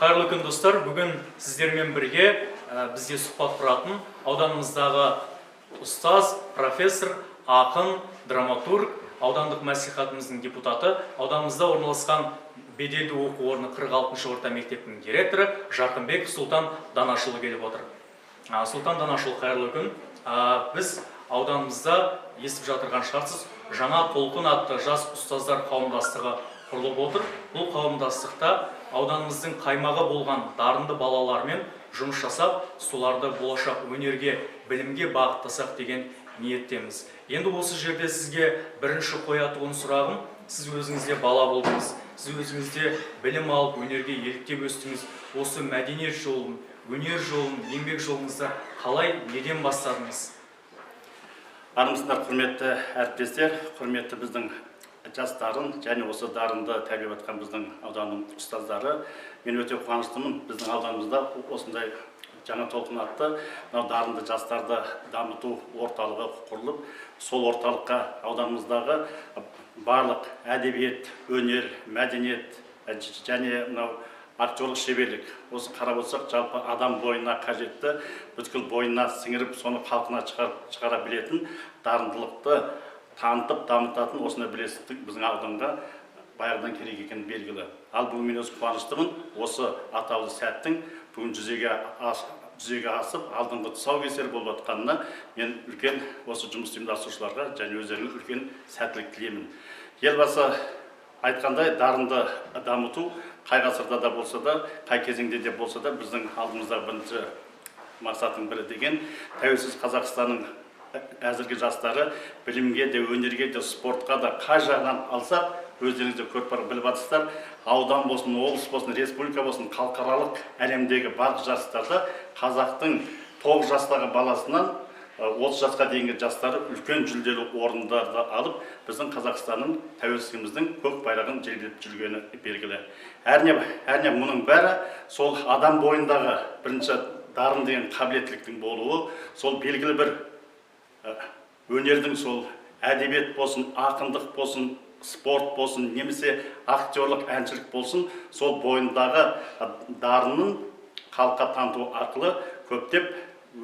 Қайырлы күн достар, бүгін сіздермен бірге бізде сұхбат құратын ауданымыздағы ұстаз, профессор, ақын, драматург, аудандық мәслихатымыздың депутаты, ауданымызда орналасқан беделді оқу орны 46-шы орта мектептің директоры Жарқынбек Сұлтан Данашұлы келіп отыр. Сұлтан Данашұлы, қайырлы күн. Біз ауданымызда естіп жатырған шығарсыз, жаңа толқын атты жас ұстаздар қауымдастығы құрылып отыр. Бұл қауымдастықта ауданымыздың қаймағы болған дарынды балалармен жұмыс жасап, соларды болашақ өнерге, білімге бағыттасақ деген ниеттеміз. Енді осы жерде сізге бірінші қоятын сұрағым, сіз өзіңізде бала болдыңыз, сіз өзіңізде білім алып, өнерге еліктеп өстіңіз. Осы мәдениет жолын, өнер жолын, еңбек жолыңызда қалай, неден бастадыңыз? Армысыздар, құрметті әріптестер, құрметті біздің жастарын және осы дарынды тәрбиелеп жатқан біздің ауданның ұстаздары. Мен өте қуаныштымын. Біздің ауданымызда осындай жаңа толқын атты дарынды жастарды дамыту орталығы құрылып, сол орталыққа ауданымыздағы барлық әдебиет, өнер, мәдениет және актерлық шеберлік, осы қарап отырсақ, жалпы адам бойына қажетті, бүткіл бойына сіңіріп, соны халқына шығара білетін дарындылықты танытып, дамытатын осындай бірлестік біздің ауданға баяғыдан керек екені белгілі. Ал бүгін мен өз қуаныштымын, осы атаулы сәттің бүгін жүзеге асып, алдыңғы тұсаукесер болып жатқанына мен үлкен осы жұмыс ұйымдастырушыларға және өздеріне үлкен сәттілік тілеймін. Елбасы айтқандай, дарынды дамыту қай ғасырда да болса да, қай кезеңде де болса да, біздің алдымыздағы бірінші мақсаттың бірі деген тәуелсіз Қазақстанның әзіргі жастары білімге де, өнерге де, спортқа да қай жағынан алсақ, өздеріңіз де көп бар біліп жатсыздар, аудан болсын, облыс болсын, республика болсын, халықаралық әлемдегі барлық жарыстарда қазақтың 9 жастағы баласынан 30 жасқа дейінгі жастары үлкен жүлделі орындарды алып, біздің Қазақстанның тәуелсіздігіміздің көк байрағын желбіреп жүргені белгілі. Әрине мұның бәрі сол адам бойындағы бірінші дарын деген қабілеттіліктің болуы, сол белгілі бір өнердің, сол әдебиет болсын, ақындық болсын, спорт болсын, немесе актерлік, әншілік болсын, сол бойындағы дарынын халыққа таныту арқылы көптеп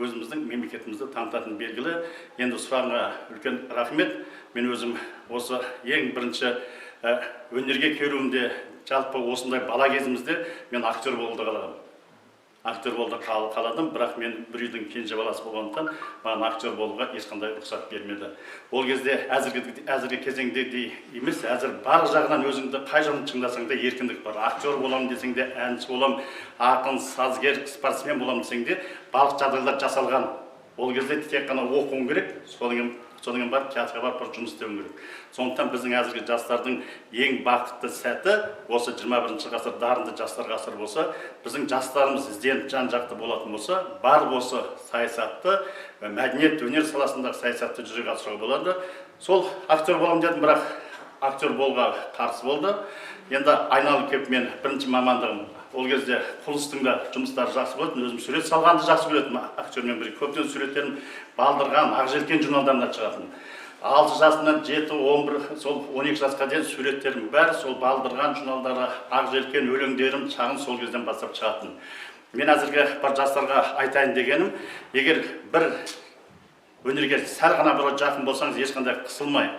өзіміздің мемлекетімізді танытатын белгілі. Енді сұрағыңа үлкен рахмет. Мен өзім осы ең бірінші өнерге келуімде, жалпы осындай бала кезімізде мен актер болуды қаладым. Актер болуды қаладым, бірақ мен бір үйдің кенже баласы болғандықтан маған актер болуға ешқандай рұқсат бермеді. Ол кезде әзіргі кезеңдегідей емес, әзір барлық жағынан өзіңді қай жағын шыңдасаң да еркіндік бар. Актер боламын десең де, әнші боламын, ақын, сазгер, спортсмен боламын десең де, барлық жағдайлар жасалған. Ол кезде тек қана оқуың керек, содан бар театрға барып жұмыс істеуің керек. Сондықтан біздің әзіргі жастардың ең бақытты сәті осы 21-ші ғасыр дарынды жастар ғасыры болса, біздің жастарымыз ізденіп жан-жақты болатын болса, бар осы саясатты, мәдениет, өнер саласындағы саясатты жүзеге асыруға болады. Сол актер боламын дедім, бірақ актер болуға қарсы болды. Енді айналып келіп мен бірінші мамандығым, ол кезде құрылыстың да жұмыстары жақсы болатын, өзім сурет салғанды жақсы көретін, актермен бірге көптеген суреттерім Балдырған, Ақжелкен журналдарында шығатын. 6 жасынан 7-11, сол 12 жасқа дейін суреттерім бәрі сол Балдырған журналдары, Ақжелкен өлеңдерім шағын сол кезден бастап шығатын. Мен әзірге бар жастарға айтайын дегенім, егер бір өнерге сәл ғана бір жақын болсаңыз, ешқандай қысылмай,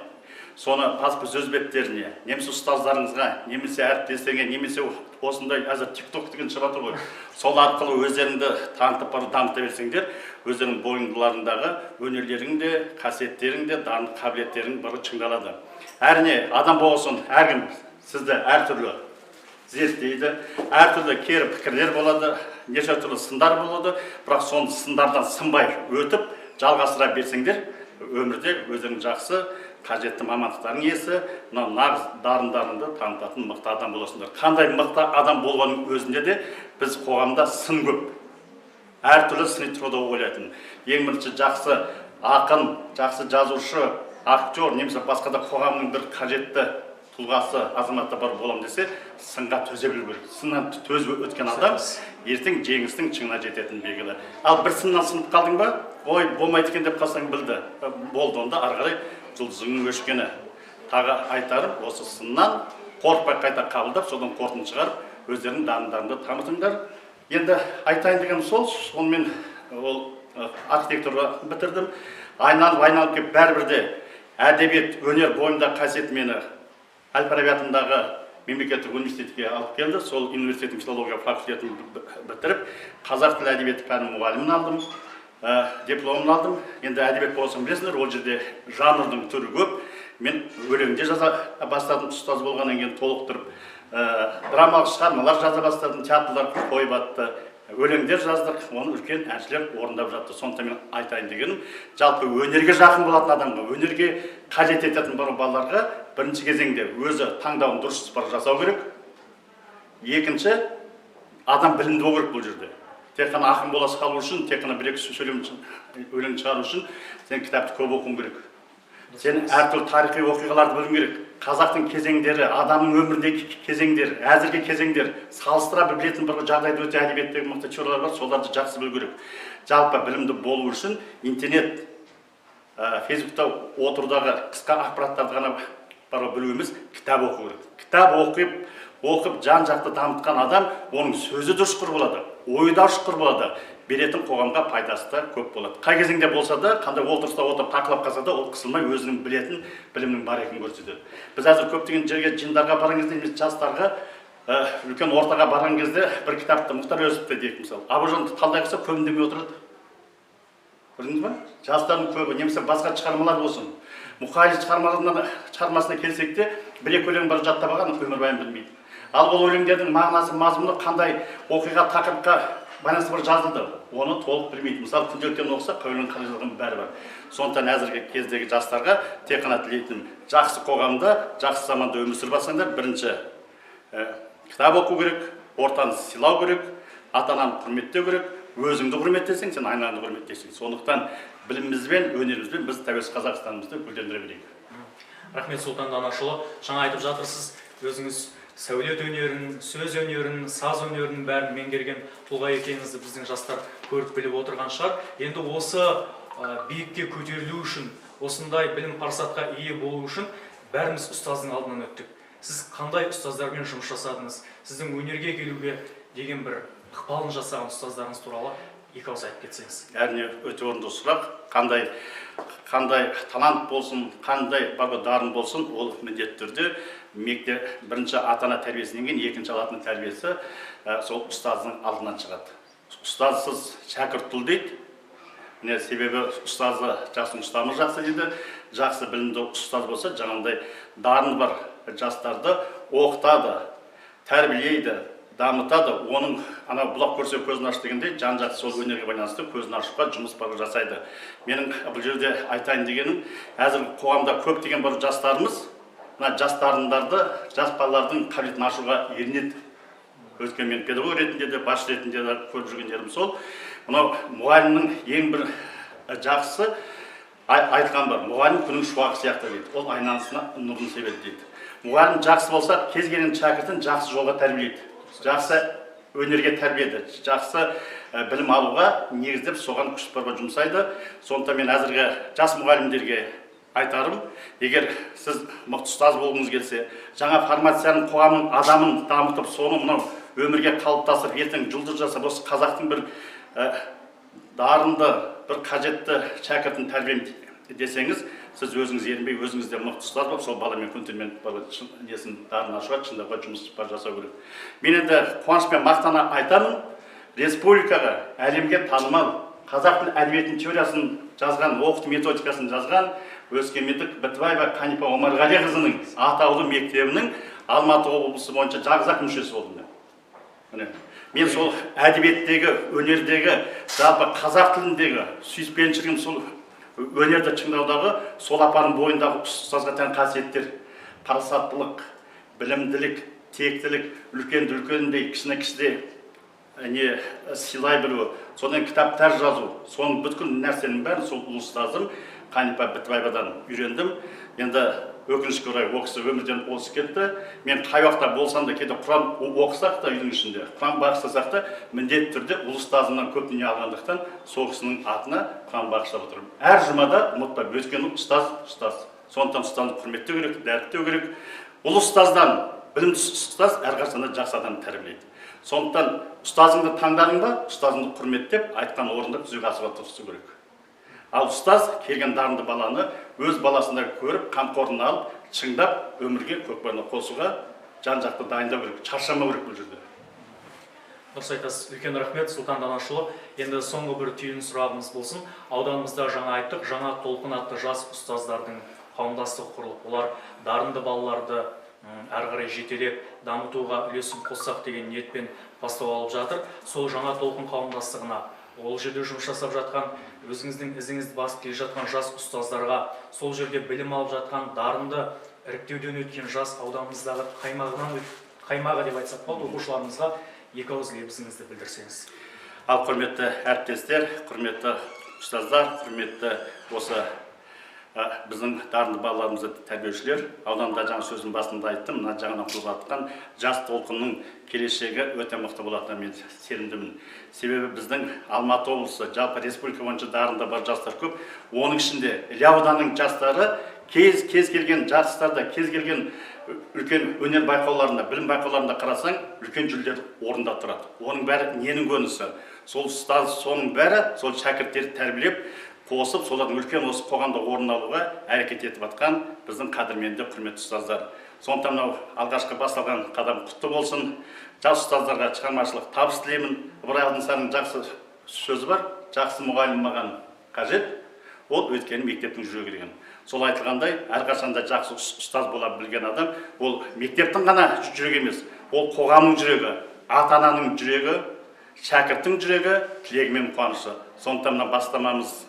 соны баспасөз сөз беттеріне, немесе ұстаздарыңызға, немесе әріптестеріңе, немесе осындай әзір TikTok деген шығып жатыр ғой, сол арқылы өздеріңді танытып барып дамыта берсеңдер, өздерің бойыңдарындағы өнерлеріңде, қасиеттеріңде, дарын қабілеттерің бары шыңдалады. Әрине, адам болсын, әркім сізді әртүрлі зерттейді, әртүрлі кері пікірлер болады, неше түрлі сындар болады, бірақ соны сындардан сынбай өтіп, жалғастыра берсеңдер, өмірде өздерің жақсы қажетті мамандықтардың иесі, нағыз дарындарыңды танытатын мықты адам боласыңдар. Қандай мықты адам болғанның өзінде де біз қоғамда сын көп. Әртүрлі сыни тұрғыда ойлайтын. Ең бірінші жақсы ақын, жақсы жазушы, актер, немесе басқа да қоғамның бір қажетті тұлғасы, азаматта бар болам десе, сынға төзе білу керек. Сыннан төзіп өткен адам ертең жеңістің шыңына жететін белгілі. Ал бір сыннан сынып қалдың ба, ой, болмайды екен деп қалсаң білді. Болды, онда ары қарай жұлдызыңның өшкені. Тағы айтарым, осы сыннан қорықпай қайта қабылдап, содан қорытынды шығарып, өздерінің дарындарыңды танытыңдар. Енді айтайын деген сонымен ол архитектура бітірдім. Айналып келіп бәрібірде әдебиет, өнер бойында қасиет мені Әл-Фараби атындағы мемлекеттік университетке алып келді. Сол университеттің филология факультетін бітіріп, қазақ тілі әдебиеті пәнінің мұғалімін алдым, дипломын алдым. Енді әдебиет болсын білесіңдер, ол жерде жанрдың түрі көп. Мен өлеңде жаза бастадым, ұстаз болғаннан кейін толықтырып, драмалық шығармалар жаза бастадым, театрлар қойып атты. Өлеңдер жаздық, оны үлкен әншілер орындап жатты. Сондықтан мен айтайын дегенім, жалпы өнерге жақын болатын адамға, өнерге қажет ететін балаларға бірінші кезеңде өзі таңдауын дұрыс жасау керек. Екінші, адам білімді болу керек бұл жерде. Тек қана ақын бола қалу үшін, тек қана бір-екі сөйлем өлең шығару үшін сен кітапты көп оқуың керек. Сен әртүрлі тарихи оқиғаларды білуің керек. Қазақтың кезеңдері, адамның өміріндегі кезеңдер, әзірге кезеңдер, салыстыра білетін бір жағдайда өте әдебиеттегі мықты теориялар бар, соларды жақсы білу керек. Жалпы білімді болу үшін интернет, Фейсбукта отырудағы қысқа ақпараттарды ғана білу емес, кітап оқу керек. Кітап оқып жан-жақты дамытқан адам, оның сөзі де ұшқыр болады, ойы да ұшқыр болады. Беретін қоғамға пайдасы да көп болады. Қай кезеңде болса да, қандай отырыста отырып тақылап қалса да, ол қысылмай өзінің білетін білімнің бар екенін көрсетеді. Біз әзір көптеген жерге жиындарға барған кезде, жастарға үлкен ортаға барған кезде бір кітапты Мұхтар Әуезовті дейік мысалы. Абыржан талдай қалса көбіндемей отырады. Көрдіңіз ба? Жастардың көбі, немесе басқа шығармалар болсын. Мұқағали шығармасына келсек те, бір-екі өлең бар жаттап алған, өмірбайын білмейді. Ал бұл өлеңдердің мағынасы, мазмұны қандай оқиға, тақырыпқа байланысты бір жазылды, оны толық білмейді. Мысалы, күнделіктен оқыса, өлең қалай жазылған бәрі бар. Сондықтан әзірге кездегі жастарға тек қана тілейтінім, жақсы қоғамда, жақсы заманда өмір сүріп жатсаңдар, бірінші кітап оқу керек, ортаны сыйлау керек, ата-ананы құрметтеу керек, өзіңді құрметтесең, сен айналаңды құрметтесең. Сондықтан білімімізбен, өнерімізбен біз тәуелсіз Қазақстанымызды гүлдендіре білейік. Рахмет, Сұлтан Данашұлы. Жаңа айтып жатырсыз, өзіңіз сәулет өнерін, сөз өнерін, саз өнерін бәрін меңгерген тұлға екеніңізді біздің жастар көріп біліп отырған шығар. Енді осы биікке көтерілу үшін, осындай білім парасатқа ие болу үшін бәріміз ұстаздың алдынан өттік. Сіз қандай ұстаздармен жұмыс жасадыңыз? Сіздің өнерге келуге деген бір ықпалын жасаған ұстаздарыңыз туралы екі ауыз айтып кетсеңіз. Әрине өте орынды сұрақ. Қандай талант болсын, қандай дарын болсын, ол міндетті түрде мектеп бірінші ата-ана тәрбиесінен кейін екінші алатын тәрбиесі сол ұстаздың алдынан шығады. Ұстазсыз шәкірт тұл дейді. Себебі ұстазы жақсы ұстамы жақсы дейді. Жақсы білімді ұстаз болса, жаңағындай дарыны бар жастарды оқытады, тәрбиелейді, дамытады. Оның бұлақ көрсе көзін аш дегендей, жан-жақты сол өнерге байланысты көзін ашуға жұмыс барлық жасайды. Менің бұл жерде айтайын дегенім, әзір қоғамда көптеген бар жастарымыз жас дарындарды, жас балалардың қабілетін ашуға ерінеді. Өйткені мен педагог ретінде де, басшы ретінде де көріп жүргендерім сол. Мынау мұғалімнің ең бір жақсы айтқан бар. Мұғалім күннің шуағы сияқты дейді. Ол айналасына нұрын себеді дейді. Мұғалім жақсы болса, кез келген шәкіртін жақсы жолға тәрбиелейді. Жақсы өнерге тәрбиелейді. Жақсы білім алуға негіздеп соған күш жұмсайды. Сондықтан мен әзірге жас мұғалімдерге айтарым, егер сіз мықты ұстаз болғыңыз келсе, жаңа формацияның қоғамның адамын дамытып, соны мынау өмірге қалыптасып, ертең жұлдыз жасап, осы қазақтың бір дарынды, бір қажетті шәкіртін тәрбиелеймін десеңіз, сіз өзіңіз ерінбей, өзіңізде мықты ұстаз болып, сол баламен күн-түнімен дарын ашуға, шындауға жұмыс жасау керек. Мен енді қуанышпен мақтана айтамын, республикаға, әлемге танымал қазақ тіл әдебиетінің теориясын жазған, оқыту методикасын жазған Өскемендік Бітібаева Қанипа Омарғалиқызының атаулы мектебінің Алматы облысы бойынша жалғыз мүшесі болдым. Мен сол әдебиеттегі, өнердегі, жалпы қазақ тіліндегі сүйіспеншілігім, сол өнерді шыңдаудағы сол апаның бойындағы ұстазға тән қасиеттер, парасаттылық, білімділік, тектілік, үлкенді үлкендей, кішіні сыйлай білу, содан кітаптар жазу, соның бүткіл нәрсенің бәрін сол ұлы ұстазым Қанипа Бітібаевадан үйрендім. Енді өкінішке орай ол кісі өмірден озып кетті. Мен қай уақытта болсам да, кейде Құран оқысақ та үйдің ішінде, Құран бағыштасақ та, міндетті түрде ұлы ұстазымнан көп дүние алғандықтан сол кісінің атына Құран бағыштап отырмын. Әр жұмада ұмытпа, өйткені ұстаз. Сондықтан ұстазды құрметтеу керек, дәріптеу керек. Ұлы ұстаздан білімді ұстаз әрқашанда жақсы адам тәрбиелейді. Сондықтан ұстазыңды таңдадың ба, ұстазыңды құрметтеп, айтқан орындап жүзеге асыруға тырысу керек. Ал ұстаз келген дарынды баланы өз баласында көріп, қамқорына алып, шыңдап, өмірге көкпарына қосуға жан-жақты дайындау керек, шаршамау керек бұл жерде. Дұрыс айтасыз, үлкен рахмет Сұлтан Данашұлы. Енді соңғы бір түйін сұрағымыз болсын. Ауданымызда жаңа айттық, жаңа толқын атты жас ұстаздардың қауымдастығы құрылып, олар дарынды балаларды әрі қарай жетелеп дамытуға үлесін қоссақ деген ниетпен бастау алып жатыр. Сол жаңа толқын қауымдастығына, ол жерде жұмыс жасап жатқан, өзіңіздің ізіңізді басып келе жатқан жас ұстаздарға, сол жерде білім алып жатқан дарынды іріктеуден өткен жас ауданымыздағы қаймағы деп айтсақ болады, оқушыларымызға екі ауыз лебізіңізді білдірсеңіз. Ал құрметті әріптестер, құрметті ұстаздар, құрметті осы біздің дарынды балаларымызды тәрбиеушілер, ауданда жаңа сөздің басында айттым, мына жаңадан құрылып жатқан жас толқынның келешегі өте мықты болатынына мен сенімдімін. Себебі біздің Алматы облысы, жалпы республика бойынша дарынды бар жастар көп. Оның ішінде Іле ауданының жастары кез келген жарыстарда, кез келген үлкен өнер байқауларында, білім байқауларында қарасаң, үлкен жүлделер орында тұрады. Оның бәрі ненің көрінісі? Сол ұстаз, соның бәрі сол шәкірттерді тәрбиелеп, қосып, солардың үлкен осы қоғамда орын алуға әрекет етіп жатқан біздің қадірменді құрметті ұстаздар. Сондықтан мынау алғашқы басталған қадам құтты болсын. Жас ұстаздарға шығармашылық табыс тілеймін. Ыбырай Алтынсариннің жақсы сөзі бар: жақсы мұғалім маған қажет, ол өйткені мектептің жүрегі деген. Сол айтылғандай, әрқашанда жақсы ұстаз бола білген адам, ол мектептің ғана жүрегі емес, ол қоғамның жүрегі, ата-ананың жүрегі, шәкірттің жүрегі, тілегі мен қуанышы. Сондықтан мына бастамамыз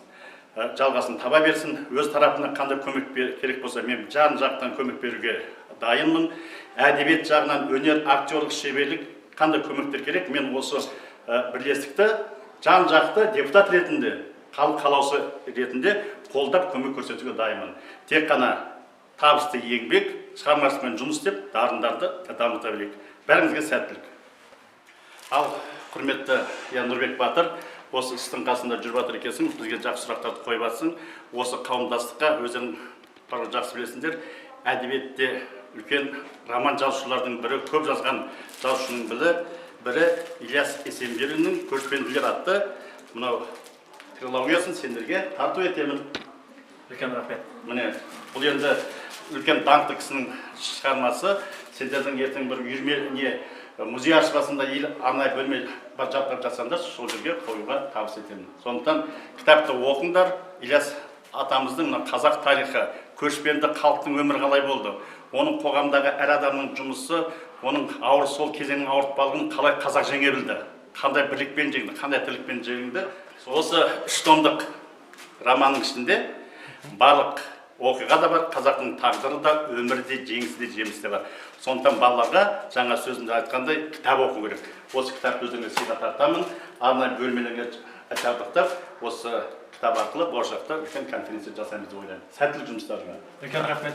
жалғасын таба берсін. Өз тарапынан қандай көмек керек болса, мен жан-жақтан көмек беруге дайынмын. Әдебиет жағынан, өнер, актерлік, шеберлік қандай көмектер керек, мен осы бірлестікті жан-жақты депутат ретінде, халық қалаушысы ретінде қолдап көмек көрсетуге дайынмын. Тек қана табысты еңбек, шығармашылықпен жұмыс істеп, дарындарды дамыта білейік. Бәріңізге сәттілік. Ал құрметті Нұрбек Батыр, осы істің қасында жүріп жатыр екенсің, бізге жақсы сұрақтарды қойып жатсың. Осы қауымдастыққа өздерің жақсы білесіңдер, әдебиетте үлкен роман жазушылардың бірі, көп жазған жазушының бірі Ильяс Есенберлиннің «Көшпенділер» атты мынау трилогиясын сендерге тарту етемін. Үлкен рахмет. Міне, бұл енді үлкен даңқты кісінің шығармасы. Сендердің ертең бір үйірме музей ашыласында арнайы бөлме жабдықтап жатсаңдар, сол жерге қоюға табыс етемін. Сондықтан кітапты оқыңдар. Ильяс атамыздың қазақ тарихы, көшпенді халықтың өмірі қалай болды, оның қоғамдағы әр адамның жұмысы, оның сол кезеңнің ауыртпалығын қалай қазақ жеңе білді, қандай бірлікпен жеңді, қандай тірлікпен жеңді. Осы 3 томдық романның ішінде барлық оқиға да бар, қазақтың тағдыры да, өмірі де, жеңісі де, жемісі де бар. Сондықтан балаларға жаңа сөзімде айтқандай кітап оқу керек. Осы кітапты өздеріңе сыйға тартамын. Арнайы бөлмелерге жабдықтап, осы кітап арқылы болашақта үлкен конференция жасаймыз деп ойлаймын. Сәттілік жұмыстарыңа. Үлкен рахмет.